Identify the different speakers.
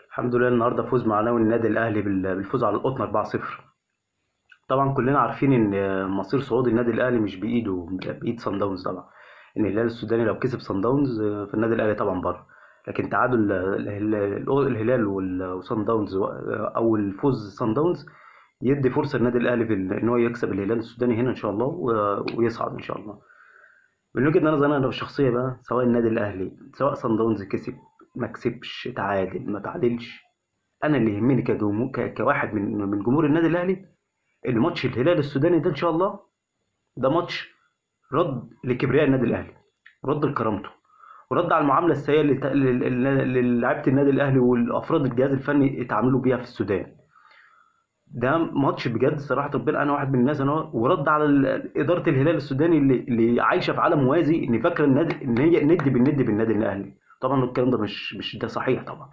Speaker 1: الحمد لله النهارده فوز معنوي النادي الاهلي بالفوز على القطن 4-0. طبعا كلنا عارفين ان مصير صعود النادي الاهلي مش بايده، بايد صن داونز طبعا. ان الهلال السوداني لو كسب صن داونز فالنادي الاهلي طبعا بره. لكن تعادل الهلال وصن داونز او الفوز صن داونز يدي فرصه للنادي الاهلي في ان هو يكسب الهلال السوداني هنا ان شاء الله ويصعد ان شاء الله. من وجهه نظري انا الشخصيه بقى، سواء النادي الاهلي سواء صن داونز كسب ما كسبش تعادل ما تعادلش، انا اللي يهمني كواحد من جمهور النادي الاهلي ان ماتش الهلال السوداني ده ان شاء الله ده ماتش رد لكبرياء النادي الاهلي، رد لكرامته، ورد على المعامله السيئه اللي لعيبه النادي الاهلي والافراد الجهاز الفني اتعاملوا بيها في السودان. ده ماتش بجد صراحه ربنا، انا واحد من الناس انا، ورد على اداره الهلال السوداني اللي عايشه في عالم موازي، ان فاكره النادي ان هي ند بالند بالنادي الاهلي. طبعا الكلام ده مش ده صحيح طبعا.